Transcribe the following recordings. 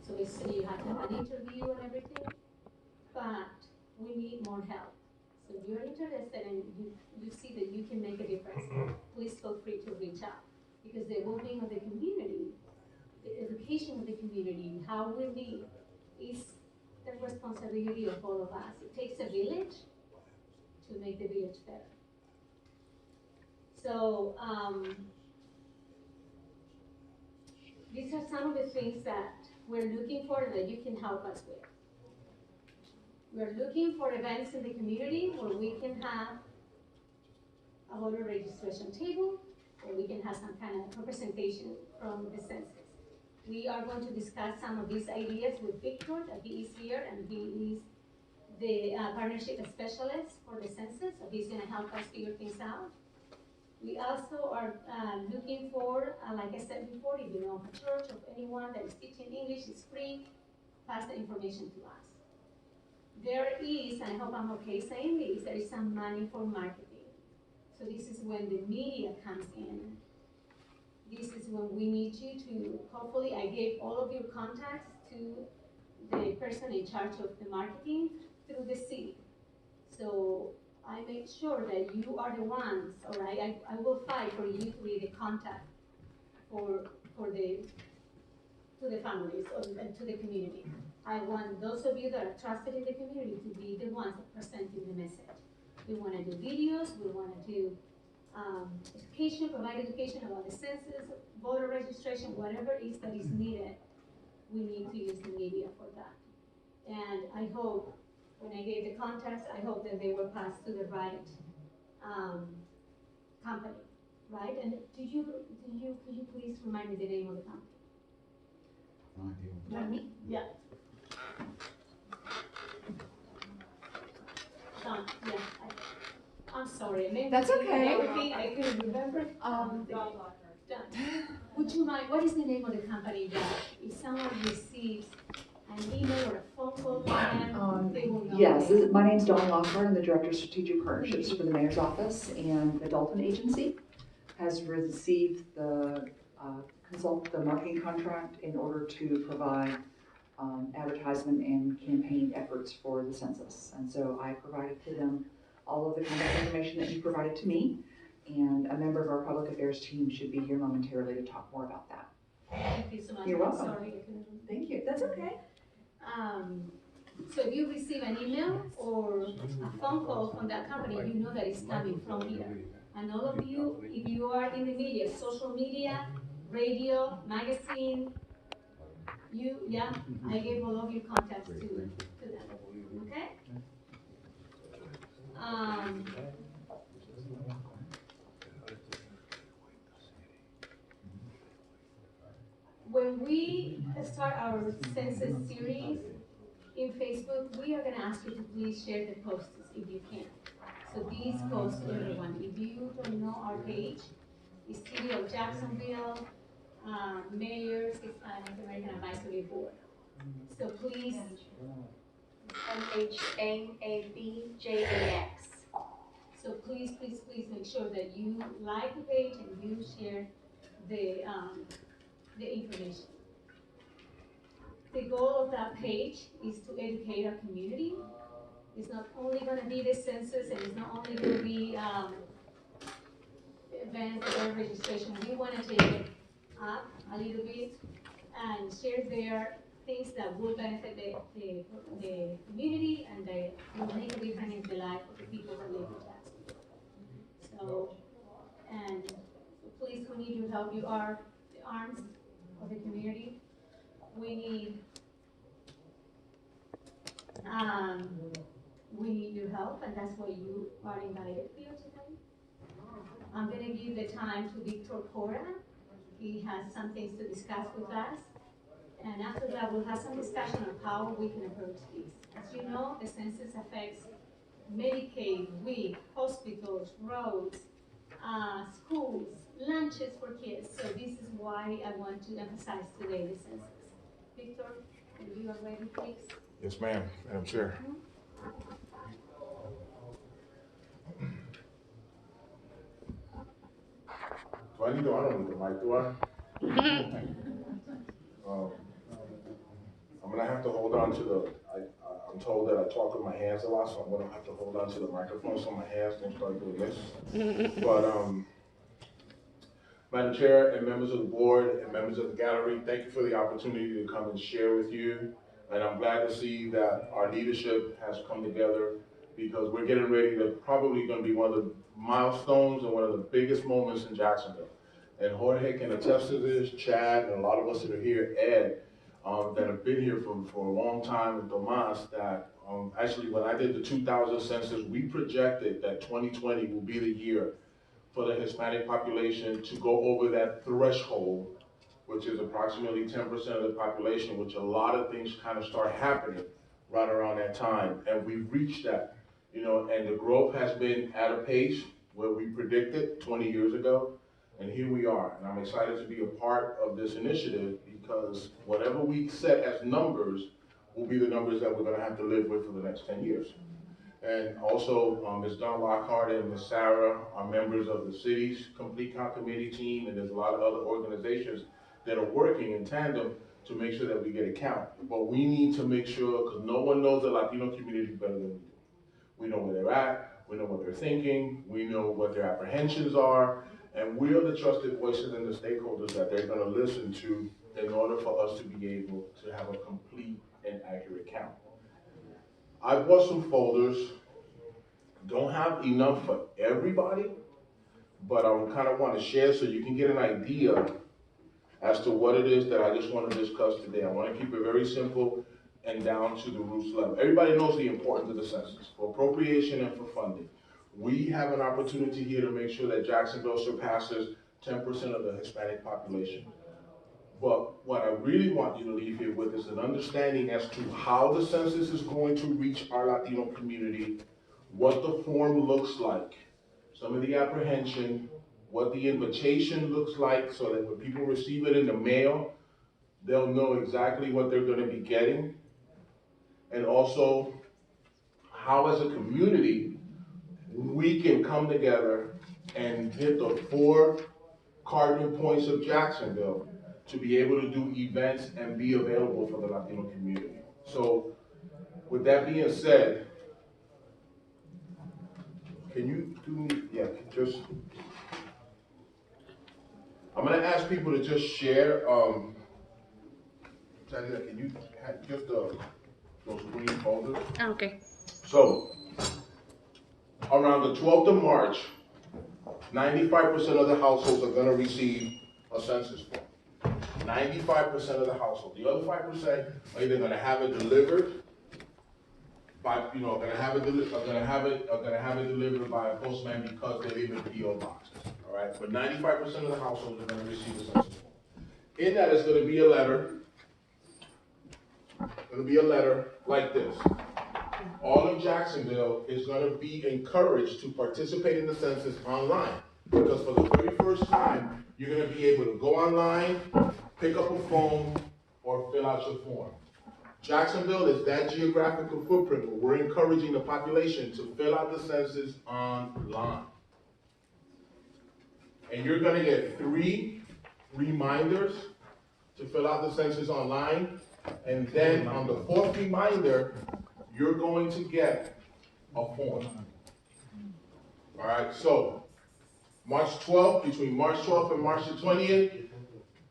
So it's, you have to have an interview and everything, but we need more help. So if you're interested and you see that you can make a difference, please feel free to reach out. Because the well-being of the community, the education of the community, how we live, is the responsibility of all of us. It takes a village to make the village better. So these are some of the things that we're looking for and that you can help us with. We're looking for events in the community where we can have a voter registration table, or we can have some kind of representation from the census. We are going to discuss some of these ideas with Victor, that he is here, and he is the partnership specialist for the census, so he's going to help us figure things out. We also are looking for, like I said before, if you know of a church or anyone that is teaching English, it's free, pass the information to us. There is, and I hope I'm okay saying this, there is some money for marketing. So this is when the media comes in. This is when we need you to, hopefully I gave all of your contacts to the person in charge of the marketing through the city. So I make sure that you are the ones, all right? I will fight for you to be the contact for the to the families or to the community. I want those of you that are trusted in the community to be the ones presenting the message. We want to do videos. We want to do education, provide education about the census, voter registration, whatever it is that is needed. We need to use the media for that. And I hope, when I gave the contacts, I hope that they were passed to the right company, right? And could you please remind me the name of the company? Me? Yeah. Yeah. I'm sorry. Maybe that's okay. I couldn't remember. Would you mind? What is the name of the company that if someone receives an email or a phone call from them, they will know? Yes, my name's Dawn Lockhart. I'm the Director of Strategic Partnerships for the Mayor's Office, and the Dalton Agency has received the marketing contract in order to provide advertisement and campaign efforts for the census. And so I provided to them all of the contact information that you provided to me, and a member of our public affairs team should be here momentarily to talk more about that. Thank you so much. You're welcome. Sorry. Thank you. That's okay. So if you receive an email or a phone call from that company, you know that it's coming from here. And all of you, if you are in the media, social media, radio, magazine, I gave all of your contacts to them, okay? When we start our census series in Facebook, we are gonna ask you to please share the posts if you can. So these posts to everyone. If you don't know our page, it's City of Jacksonville, Mayor's Hispanic American Advisory Board. So please. MHAABJAX. So please make sure that you like the page and you share the information. The goal of that page is to educate our community. It's not only going to be the census, and it's not only going to be events or registration. We want to take it up a little bit and share there things that will benefit the community and that will make a difference in the life of the people that live in Jacksonville. So, and please, we need your help. You are the arms of the community. We need your help, and that's why you are invited here today. I'm going to give the time to Victor Cora. He has some things to discuss with us. And after that, we'll have some discussion on how we can approach this. As you know, the census affects Medicaid, WIC, hospitals, roads, schools, lunches for kids. So this is why I want to emphasize today the census. Victor, if you are ready, please. Yes, ma'am, Madam Chair. Do I don't need the mic, do I? gonna have to hold on to the, I'm told that I talk with my hands a lot, so I'm gonna have to hold on to the microphone so my hands don't start doing this. But, Madam Chair and members of the board and members of the gallery, thank you for the opportunity to come and share with you. And I'm glad to see that our leadership has come together because we're getting ready to probably gonna be one of the milestones and one of the biggest moments in Jacksonville. And Jorge can attest to this, Chad, and a lot of us that are here, Ed, that have been here for a long time, and Tomas, that actually when I did the 2000 census, we projected that 2020 will be the year for the Hispanic population to go over that threshold, which is approximately 10% of the population, which a lot of things kind of start happening right around that time. And we've reached that, you know, and the growth has been at a pace where we predicted 20 years ago. And here we are, and I'm excited to be a part of this initiative because whatever we set as numbers will be the numbers that we're gonna have to live with for the next 10 years. And also, Ms. Don Lockhart and Ms. Sarah are members of the city's Complete Count Committee team, and there's a lot of other organizations that are working in tandem to make sure that we get a count. But we need to make sure, because no one knows the Latino community better than we do. We know where they're at, we know what they're thinking, we know what their apprehensions are, and we are the trusted voices and the stakeholders that they're gonna listen to in order for us to be able to have a complete and accurate count. I bought some folders, don't have enough for everybody, but I kind of want to share so you can get an idea as to what it is that I just want to discuss today. I want to keep it very simple and down to the roots level. Everybody knows the importance of the census, for appropriation and for funding. We have an opportunity here to make sure that Jacksonville surpasses 10% of the Hispanic population. But what I really want you to leave here with is an understanding as to how the census is going to reach our Latino community, what the form looks like, some of the apprehension, what the invitation looks like so that when people receive it in the mail, they'll know exactly what they're gonna be getting. And also how as a community, we can come together and hit the 4 cardinal points of Jacksonville to be able to do events and be available for the Latino community. So with that being said, can you do me, I'm gonna ask people to just share, Tanya, can you have just those green folders? Okay. So, around the 12th of March, 95% of the households are gonna receive a census form. 95% of the household. The other 5% are either gonna have it delivered by, you know, gonna have it delivered by a postman because they live in P.O. boxes. All right, but 95% of the households are gonna receive a census form. In that is gonna be a letter. Gonna be a letter like this. All of Jacksonville is gonna be encouraged to participate in the census online because for the very first time, you're gonna be able to go online, pick up a phone, or fill out your form. Jacksonville is that geographical footprint where we're encouraging the population to fill out the census online. And you're gonna get 3 reminders to fill out the census online. And then on the 4th reminder, you're going to get a form. All right, so March 12th, between March 12th and March the 20th,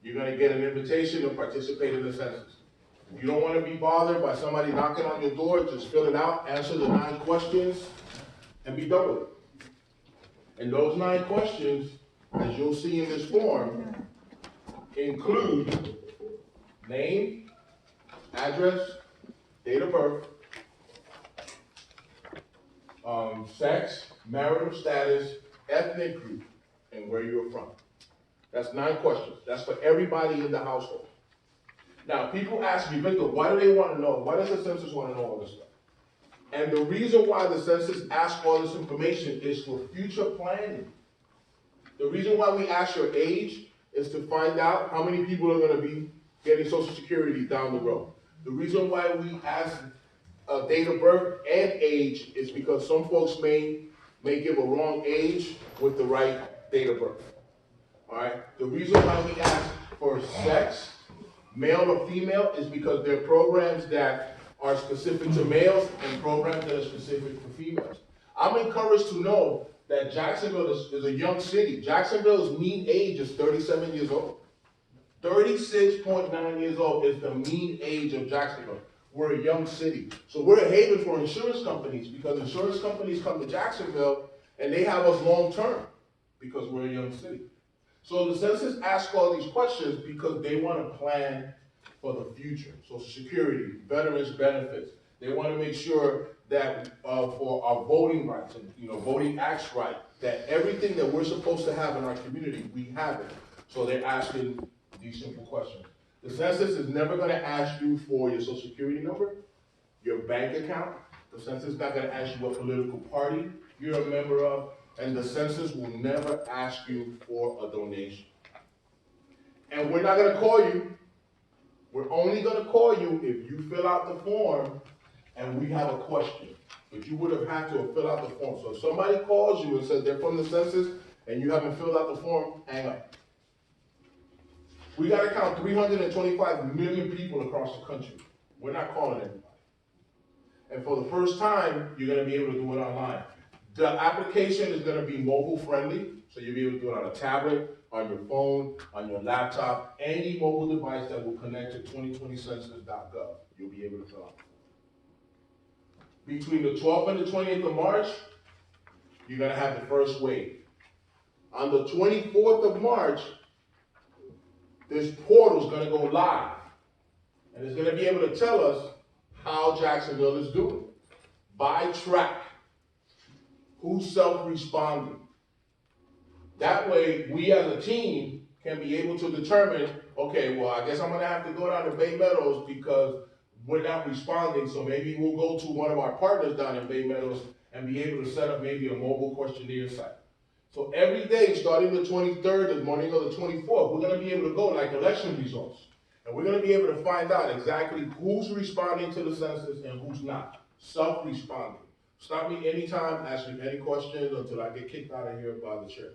you're gonna get an invitation to participate in the census. If you don't wanna be bothered by somebody knocking on your door, just fill it out, answer the 9 questions, and be done with it. And those 9 questions, as you'll see in this form, include name, address, date of birth, sex, marital status, ethnic group, and where you're from. That's 9 questions. That's for everybody in the household. Now, people ask me, Victor, why do they want to know? Why does the census want to know all this stuff? And the reason why the census asks all this information is for future planning. The reason why we ask your age is to find out how many people are going to be getting Social Security down the road. The reason why we ask date of birth and age is because some folks may give a wrong age with the right date of birth. All right. The reason why we ask for sex, male or female, is because there are programs that are specific to males and programs that are specific for females. I'm encouraged to know that Jacksonville is a young city. Jacksonville's mean age is 37 years old. 36.9 years old is the mean age of Jacksonville. We're a young city. So we're a haven for insurance companies because insurance companies come to Jacksonville and they have us long term because we're a young city. So the census asks all these questions because they want to plan for the future. Social Security, veterans benefits. They want to make sure that for our voting rights and voting acts right, that everything that we're supposed to have in our community, we have it. So they're asking these simple questions. The census is never going to ask you for your Social Security number, your bank account. The census is not going to ask you what political party you're a member of, and the census will never ask you for a donation. And we're not going to call you. We're only going to call you if you fill out the form and we have a question. But you would have had to have filled out the form. So if somebody calls you and says they're from the census and you haven't filled out the form, hang up. We got to count 325 million people across the country. We're not calling anybody. And for the first time, you're going to be able to do it online. The application is going to be mobile friendly, so you'll be able to do it on a tablet, on your phone, on your laptop, any mobile device that will connect to 2020census.gov. You'll be able to fill out. Between the 12th and the 28th of March, you're going to have the first wave. On the 24th of March, this portal is going to go live. And it's going to be able to tell us how Jacksonville is doing. By track. Who's self-responding. That way, we as a team can be able to determine, okay, well, I guess I'm going to have to go down to Bay Meadows because we're not responding, so maybe we'll go to one of our partners down in Bay Meadows and be able to set up maybe a mobile questionnaire site. So every day, starting the 23rd, the morning of the 24th, we're going to be able to go like election results. And we're going to be able to find out exactly who's responding to the census and who's not. Self-responding. Stop me anytime, ask me any questions until I get kicked out of here by the chair.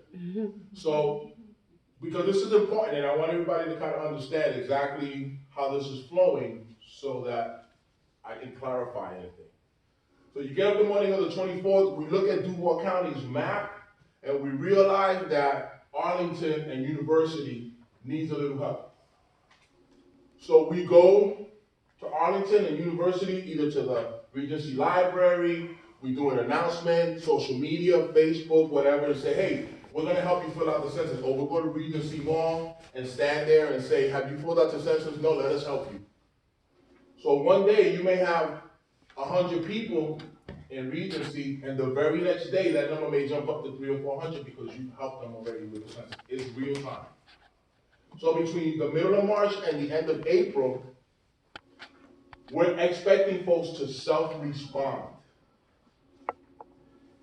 So, because this is important and I want everybody to kind of understand exactly how this is flowing so that I can clarify anything. So you get up the morning of the 24th, we look at Duval County's map and we realize that Arlington and University needs a little help. So we go to Arlington and University, either to the Regency Library, we do an announcement, social media, Facebook, whatever, and say, hey, we're going to help you fill out the census. Or we'll go to Regency Mall and stand there and say, have you filled out the census? No, let us help you. So one day you may have 100 people in Regency, and the very next day that number may jump up to 300 or 400 because you helped them already with the census. It's real time. So between the middle of March and the end of April, we're expecting folks to self-respond.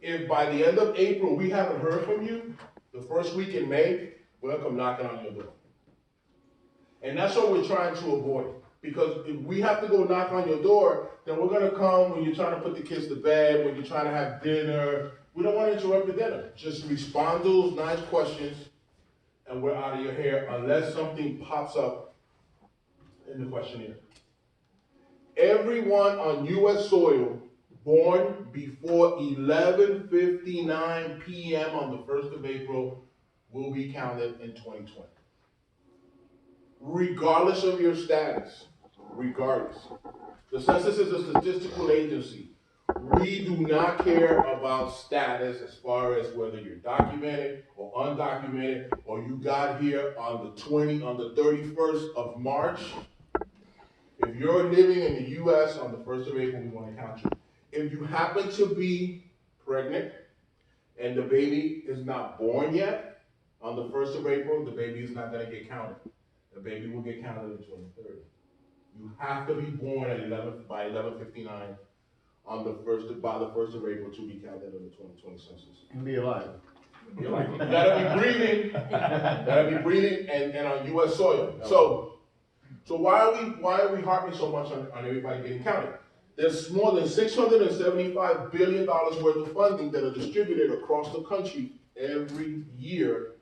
If by the end of April we haven't heard from you, the first week in May, we're going to come knocking on your door. And that's what we're trying to avoid. Because if we have to go knock on your door, then we're going to come when you're trying to put the kids to bed, when you're trying to have dinner. We don't want to interrupt your dinner. Just respond to those nice questions, and we're out of your hair unless something pops up in the questionnaire. Everyone on U.S. soil born before 11:59 p.m. on the 1st of April will be counted in 2020. Regardless of your status, regardless. The census is a statistical agency. We do not care about status as far as whether you're documented or undocumented, or you got here on the 31st of March. If you're living in the U.S. on the 1st of April, we want to count you. If you happen to be pregnant and the baby is not born yet, on the 1st of April, the baby is not going to get counted. The baby will get counted on the 23rd. You have to be born at by 11:59 on the 1st of April to be counted in the 2020 census. And be alive. You gotta be breathing, and on U.S. soil. So why are we harping so much on everybody getting counted? There's more than $675 billion worth of funding that are distributed across the country every year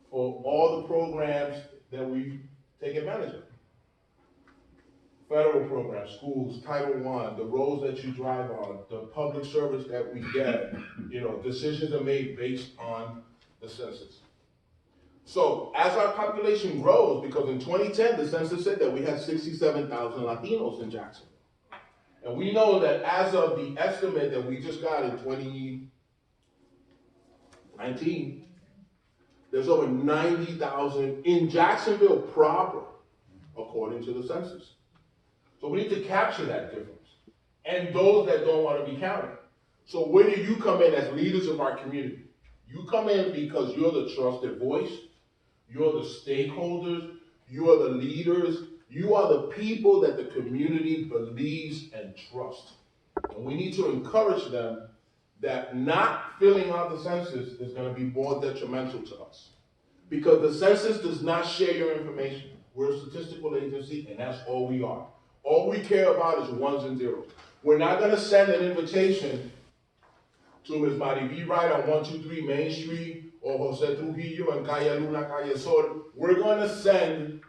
for all the programs that we take advantage of it. Federal programs, schools, Title I, the roads that you drive on, the public service that we get, decisions are made based on the census. So as our population grows, because in 2010, the census said that we had 67,000 Latinos in Jackson. And we know that as of the estimate that we just got in 2019, there's over 90,000 in Jacksonville proper, according to the census. So we need to capture that difference. And those that don't want to be counted. So where do you come in as leaders of our community? You come in because you're the trusted voice, you're the stakeholders, you are the leaders, you are the people that the community believes and trusts. And we need to encourage them that not filling out the census is going to be more detrimental to us. Because the census does not share your information. We're a statistical agency, and that's all we are. All we care about is ones and zeros. We're not going to send an invitation to Ms. Mariví Wright on 123 Main Street or Jose Trujillo and Calle Luna, Calle Sol. We're going to send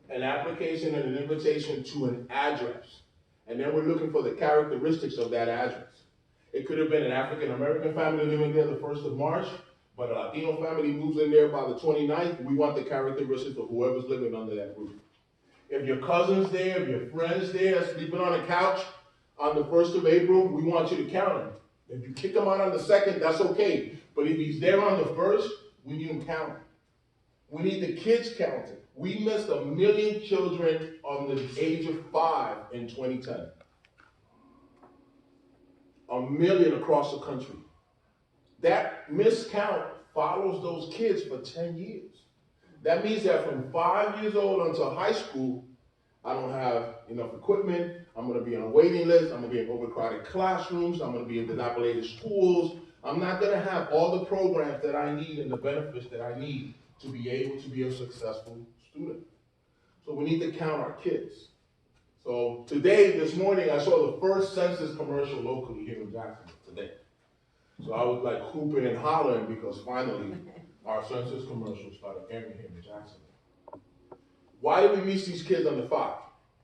an application and an invitation to an address. And then we're looking for the characteristics of that address. It could have been an African-American family living there the 1st of March, but a Latino family moves in there by the 29th. We want the characteristics of whoever's living under that roof. If your cousin's there, if your friend's there, sleeping on a couch on the 1st of April, we want you to count him. If you kick him out on the 2nd, that's okay. But if he's there on the 1st, we need him counted. We need the kids counted. We missed 1 million children under the age of 5 in 2010. 1 million across the country. That miscount follows those kids for 10 years. That means that from 5 years old until high school, I don't have enough equipment. I'm going to be on a waiting list. I'm going to be in overcrowded classrooms. I'm going to be in dilapidated schools. I'm not going to have all the programs that I need and the benefits that I need to be able to be a successful student. So we need to count our kids. So today, this morning, I saw the first census commercial locally here in Jackson today. So I was like hooping and hollering because finally our census commercial started airing here in Jackson. Why did we miss these kids under 5?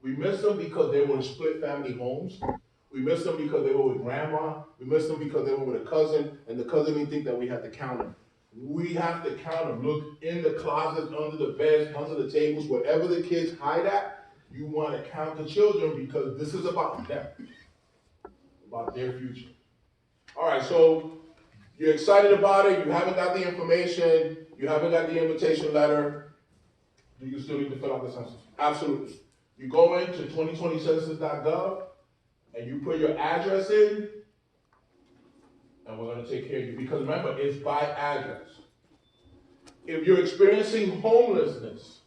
We missed them because they were in split family homes. We missed them because they were with grandma. We missed them because they were with a cousin, and the cousin didn't think that we had to count them. We have to count them. Look in the closets, under the beds, under the tables, wherever the kids hide at, you want to count the children because this is about them, about their future. All right, so you're excited about it. You haven't got the information. You haven't got the invitation letter. Do you still need to fill out the census? Absolutely. You go into 2020census.gov and you put your address in, and we're going to take care of you. Because remember, it's by address. If you're experiencing homelessness,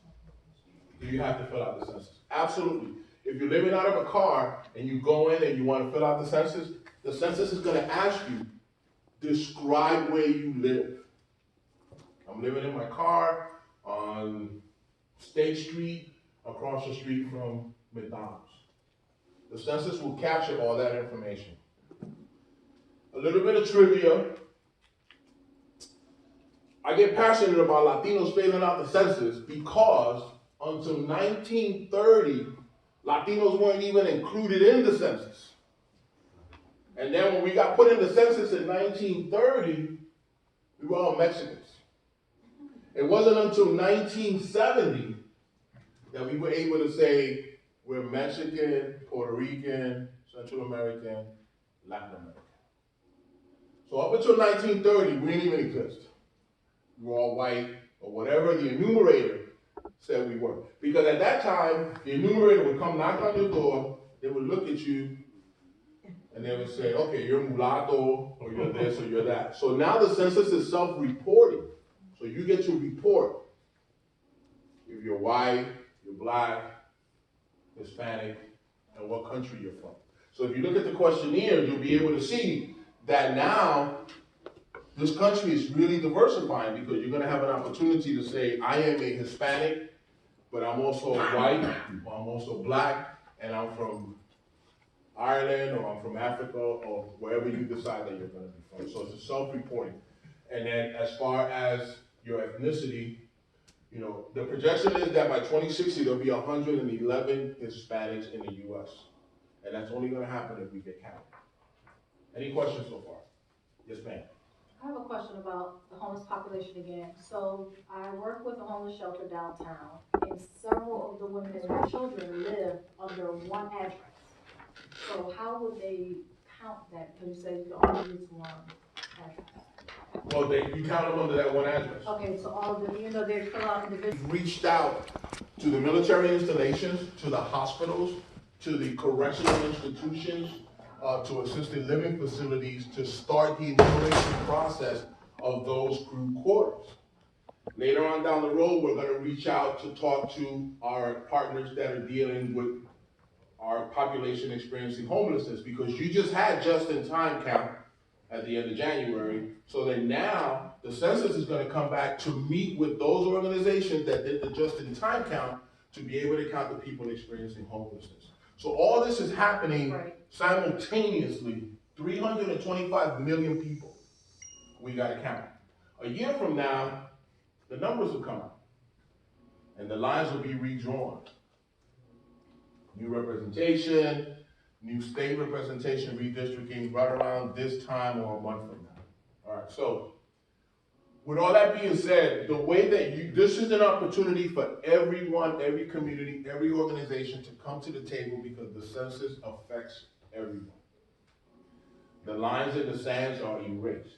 do you have to fill out the census? Absolutely. If you're living out of a car and you go in and you want to fill out the census is going to ask you, describe where you live. I'm living in my car on State Street, across the street from McDonald's. The census will capture all that information. A little bit of trivia. I get passionate about Latinos filling out the census because until 1930, Latinos weren't even included in the census. And then when we got put in the census in 1930, we were all Mexicans. It wasn't until 1970 that we were able to say we're Mexican, Puerto Rican, Central American, Latin American. So up until 1930, we didn't even exist. We were all white, or whatever the enumerator said we were. Because at that time, the enumerator would come knock on your door, they would look at you, and they would say, okay, you're mulatto, or you're this, or you're that. So now the census is self-reporting. So you get to report if you're white, you're black, Hispanic, and what country you're from. So if you look at the questionnaire, you'll be able to see that now this country is really diversifying because you're going to have an opportunity to say, I am a Hispanic, but I'm also white, or I'm also black, and I'm from Ireland, or I'm from Africa, or wherever you decide that you're going to be from. So it's a self-reporting. And then as far as your ethnicity, You know, the projection is that by 2060, there'll be 111 Hispanics in the US. And that's only gonna happen if we get counted. Any questions so far? Yes, ma'am. I have a question about the homeless population again. So I work with a homeless shelter downtown, and several of the women and their children live under one address. So how would they count that? Because you say you can only use one address. Well, you count them under that one address. Okay, so all of them, even though they're fill out individually. Reached out to the military installations, to the hospitals, to the correctional institutions, to assisted living facilities to start the enumeration process of those group quarters. Later on down the road, we're gonna reach out to talk to our partners that are dealing with our population experiencing homelessness, because you just had just-in-time count at the end of January, so that now the census is gonna come back to meet with those organizations that did the just-in-time count to be able to count the people experiencing homelessness. So all this is happening simultaneously, 325 million people we gotta count. A year from now, the numbers will come out, and the lines will be redrawn. New representation, new state representation, redistricting right around this time or a month from now. All right, so with all that being said, the way that this is an opportunity for everyone, every community, every organization to come to the table, because the census affects everyone. The lines in the sands are erased.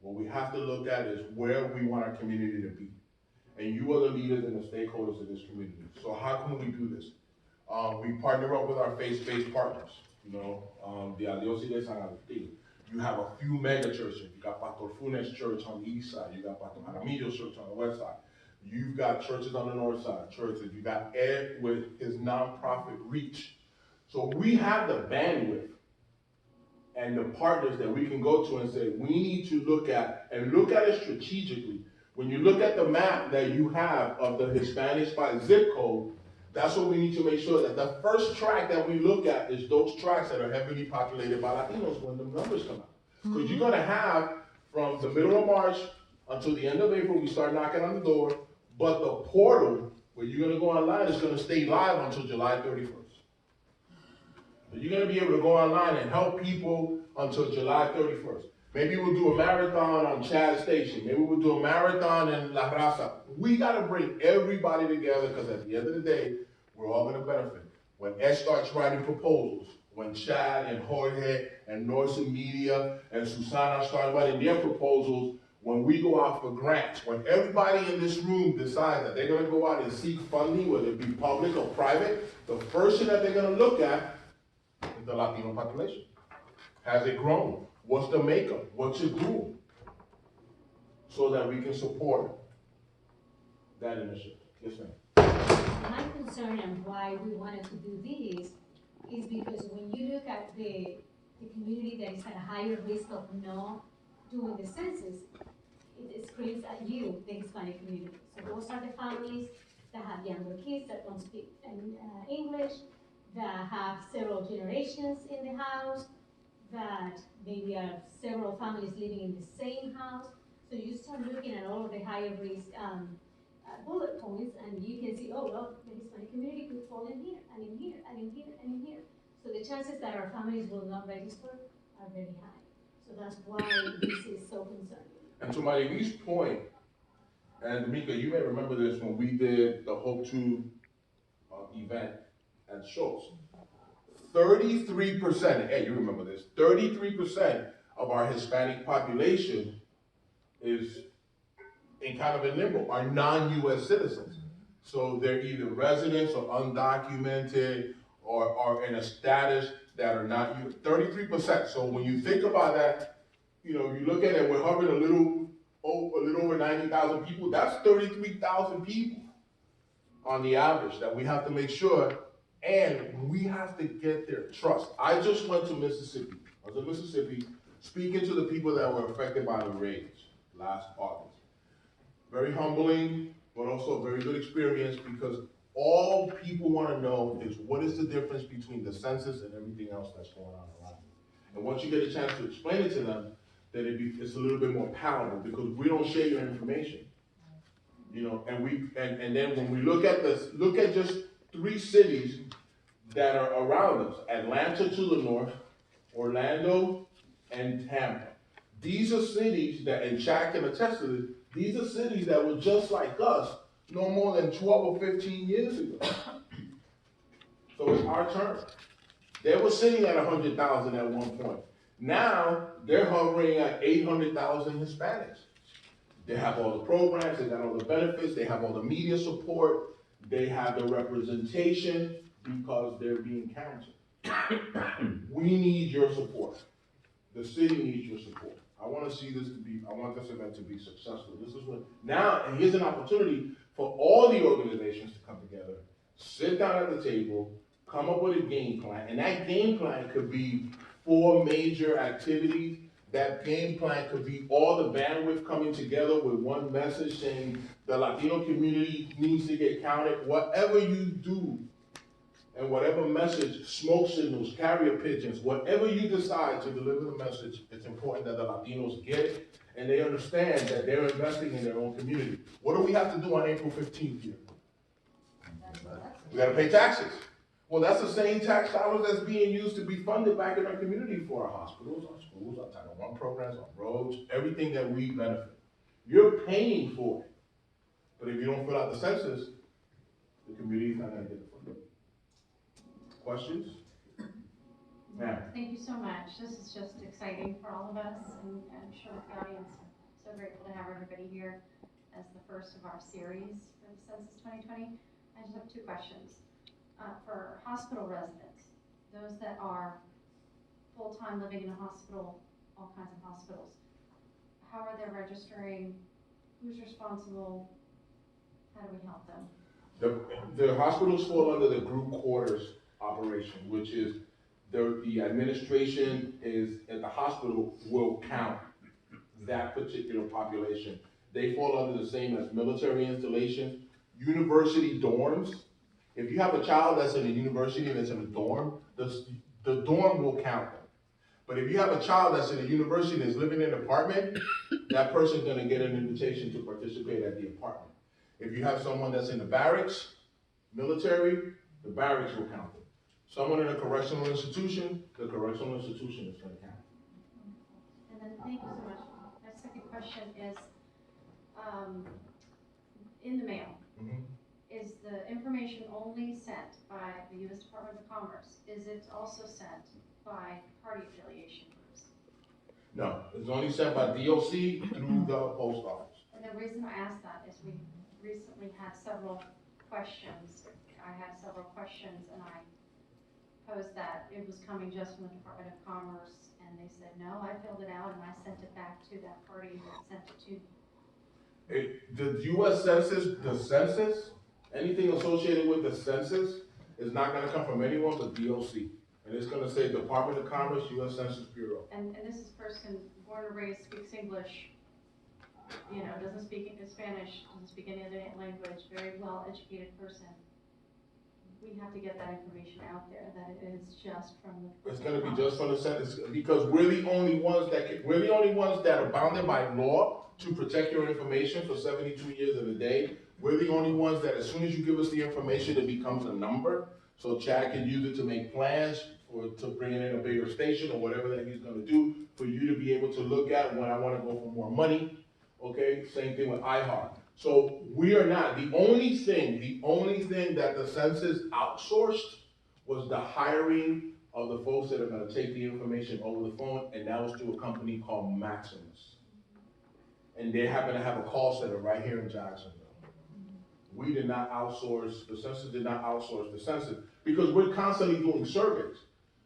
What we have to look at is where we want our community to be. And you are the leaders and the stakeholders of this community. So how can we do this? We partner up with our faith-based partners. You know, the Diócesis de San Agustín. You have a few mega churches. You got Pastor Funes Church on the east side. You got Pastor Jaramillo's church on the west side. You've got churches on the north side, churches. You got Ed with his nonprofit reach. So we have the bandwidth and the partners that we can go to and say, we need to look at it strategically. When you look at the map that you have of the Hispanics by zip code, that's what we need to make sure that the first track that we look at is those tracks that are heavily populated by Latinos when the numbers come out. Because you're gonna have, from the middle of March until the end of April, we start knocking on the door, but the portal where you're gonna go online is gonna stay live until July 31st. So you're gonna be able to go online and help people until July 31st. Maybe we'll do a marathon on Chad Station. Maybe we'll do a marathon in La Raza. We gotta bring everybody together, because at the end of the day, we're all gonna benefit. When Ed starts writing proposals, when Chad and Jorge and Northern Media and Susana start writing their proposals, when we go out for grants, when everybody in this room decides that they're gonna go out and seek funding, whether it be public or private, the first thing that they're gonna look at is the Latino population. Has it grown? What's the makeup? What's it doing? So that we can support that initiative. Yes, ma'am. My concern and why we wanted to do this is because when you look at the community that is at a higher risk of not doing the census, it screams at you, the Hispanic community. So those are the families that have younger kids that don't speak English, that have several generations in the house, that maybe have several families living in the same house. So you start looking at all of the higher risk bullet points, and you can see, oh, well, the Hispanic community could fall in here, and in here, and in here, and in here. So the chances that our families will not register are very high. So that's why this is so concerning. And to Marie's point, and Mika, you may remember this when we did the Hope 2 event at Schultz. 33%, hey, you remember this, 33% of our Hispanic population is in kind of a limbo, are non-US citizens. So they're either residents or undocumented or are in a status that are not 33%. So when you think about that, you know, you look at it, we're hovering a little over 90,000 people. That's 33,000 people on the average that we have to make sure, and we have to get their trust. I just went to Mississippi. I was in Mississippi speaking to the people that were affected by the raids last August. Very humbling, but also a very good experience, because all people want to know is what is the difference between the census and everything else that's going on around you. And once you get a chance to explain it to them, then it's a little bit more palatable, because we don't share your information. You know, and then when we look at this, look at just 3 cities that are around us: Atlanta to the north, Orlando, and Tampa. These are cities that, and Jack can attest to this, these are cities that were just like us no more than 12 or 15 years ago. So it's our turn. They were sitting at 100,000 at one point. Now they're hovering at 800,000 Hispanics. They have all the programs, they got all the benefits, they have all the media support, they have the representation because they're being counted. We need your support. The city needs your support. I want to see this I want this event to be successful. This is what, now, and here's an opportunity for all the organizations to come together, sit down at the table, come up with a game plan, and that game plan could be 4 major activities. That game plan could be all the bandwidth coming together with one message saying the Latino community needs to get counted. Whatever you do, and whatever message, smoke signals, carrier pigeons, whatever you decide to deliver the message, it's important that the Latinos get it and they understand that they're investing in their own community. What do we have to do on April 15th here? We gotta pay taxes. Well, that's the same tax dollars that's being used to be funded back in our community for our hospitals, our schools, our Title I programs, our roads, everything that we benefit. You're paying for it. But if you don't fill out the census, the community's not gonna get the funding. Questions? Ma'am. Thank you so much. This is just exciting for all of us, and I'm sure the audience is so grateful to have everybody here as the first of our series for the Census 2020. I just have 2 questions. For hospital residents, those that are full-time living in a hospital, all kinds of hospitals, how are they registering? Who's responsible? How do we help them? The hospitals fall under the group quarters operation, which is the administration is at the hospital will count that particular population. They fall under the same as military installations, university dorms. If you have a child that's in a university and that's in a dorm, the dorm will count them. But if you have a child that's in a university and is living in an apartment, that person's gonna get an invitation to participate at the apartment. If you have someone that's in the barracks, military, the barracks will count them. Someone in a correctional institution, the correctional institution is gonna count. And then, thank you so much. My second question is, in the mail, is the information only sent by the U.S. Department of Commerce? Is it also sent by party affiliation groups? No, it's only sent by DOC through the post office. And the reason I ask that is we recently had several questions. I had several questions, and I posed that it was coming just from the Department of Commerce, and they said, no, I filled it out and I sent it back to that party that sent it to me. The U.S. Census, the census, anything associated with the census is not gonna come from anyone but DOC. And it's gonna say Department of Commerce, U.S. Census Bureau. And this is person born and raised, speaks English, you know, doesn't speak Spanish, doesn't speak any other language, very well educated person. We have to get that information out there, that it is just from the. It's gonna be just from the census, because we're the only ones that are bounded by law to protect your information for 72 years of the day. We're the only ones that as soon as you give us the information, it becomes a number. So Chad can use it to make plans or to bring in a bigger station or whatever that he's gonna do for you to be able to look at when I wanna go for more money. Okay, same thing with iHeart. So we are not, the only thing that the census outsourced was the hiring of the folks that are gonna take the information over the phone, and that was through a company called Maximus. And they happen to have a call center right here in Jacksonville. We did not outsource, the census did not outsource the census, because we're constantly doing surveys.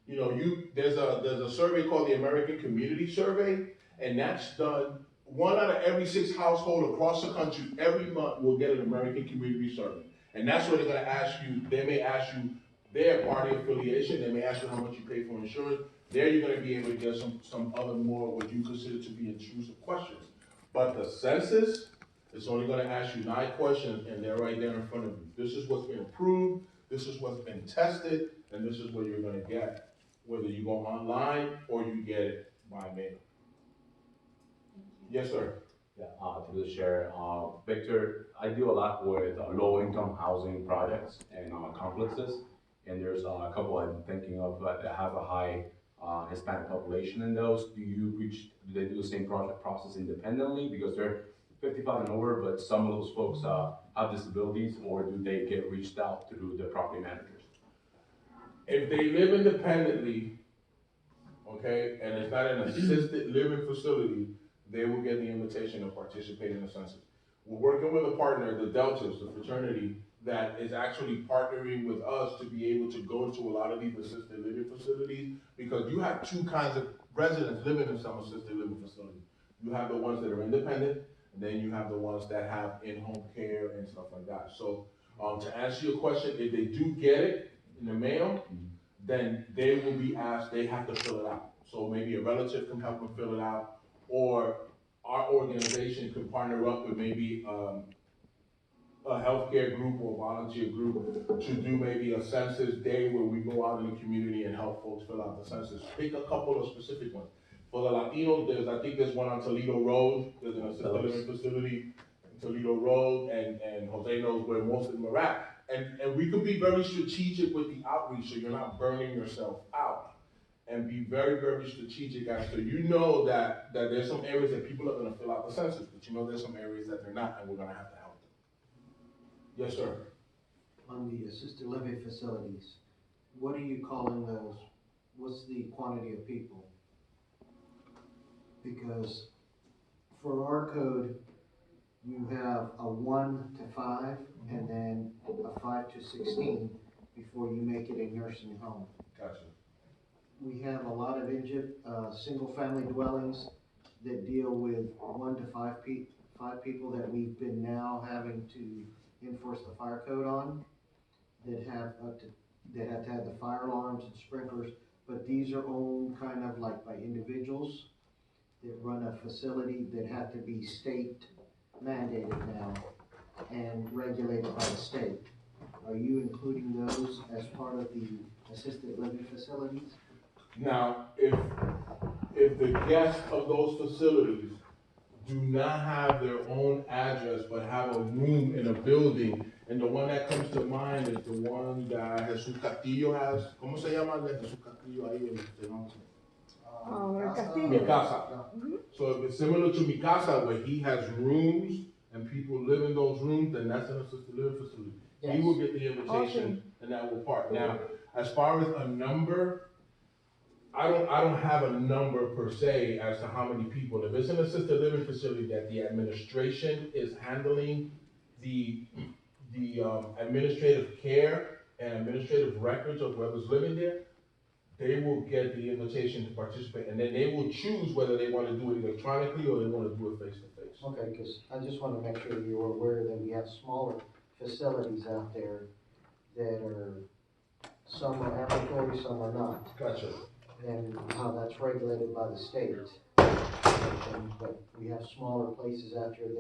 You know, there's a survey called the American Community Survey, and that's done, 1 out of every 6 households across the country every month will get an American Community Survey. And that's where they're gonna ask you, they may ask you their party affiliation, they may ask you how much you pay for insurance. There you're gonna be able to get some other more what you consider to be intrusive questions. But the census, it's only gonna ask you 9 questions, and they're right there in front of you. This is what's been approved, this is what's been tested, and this is what you're gonna get, whether you go online or you get it by mail. Yes, sir. Yeah, to the share. Victor, I do a lot with low-income housing projects and complexes, and there's a couple I'm thinking of that have a high Hispanic population in those. Do they do the same project process independently because they're 55 and over, but some of those folks have disabilities, or do they get reached out through the property managers? If they live independently, okay, and it's not an assisted living facility, they will get the invitation to participate in the census. We're working with a partner, the Deltas, the fraternity, that is actually partnering with us to be able to go to a lot of these assisted living facilities, because you have two kinds of residents living in some assisted living facilities. You have the ones that are independent, and then you have the ones that have in-home care and stuff like that. So, to answer your question, if they do get it in the mail, then they will be asked, they have to fill it out. So maybe a relative can help them fill it out, or our organization could partner up with maybe a healthcare group or volunteer group to do maybe a census day where we go out in the community and help folks fill out the census. Pick a couple of specific ones. For the Latinos, I think there's one on Toledo Road. There's an assisted living facility in Toledo Road, and Jose knows where most of them are at. And we could be very strategic with the outreach so you're not burning yourself out. And be very, very strategic as to, you know, that there's some areas that people are gonna fill out the census, but you know there's some areas that they're not, and we're gonna have to help them. Yes, sir. On the assisted living facilities, what are you calling those? What's the quantity of people? Because for our code, you have a 1 to 5 and then a 5 to 16 before you make it a nursing home. Gotcha. We have a lot of single family dwellings that deal with 1 to 5 people that we've been now having to enforce the fire code on, that have to have the fire alarms and sprinklers, but these are owned kind of like by individuals that run a facility that have to be state mandated now and regulated by the state. Are you including those as part of the assisted living facilities? Now, if the guests of those facilities do not have their own address, but have a room in a building, and the one that comes to mind is the one that Jesus Castillo has, ¿cómo se llama el de Jesus Castillo ahí en Mi Casa. So if it's similar to Mi Casa, where he has rooms and people live in those rooms, then that's an assisted living facility. Yes. He will get the invitation and that will part. Now, as far as a number, I don't have a number per se as to how many people. If it's an assisted living facility that the administration is handling the administrative care and administrative records of whoever's living there, they will get the invitation to participate, and then they will choose whether they want to do it electronically or they want to do it face to face. Okay, because I just want to make sure you're aware that we have smaller facilities out there that are, some are ambulatory, some are not. Gotcha. And how that's regulated by the state. But we have smaller places out there that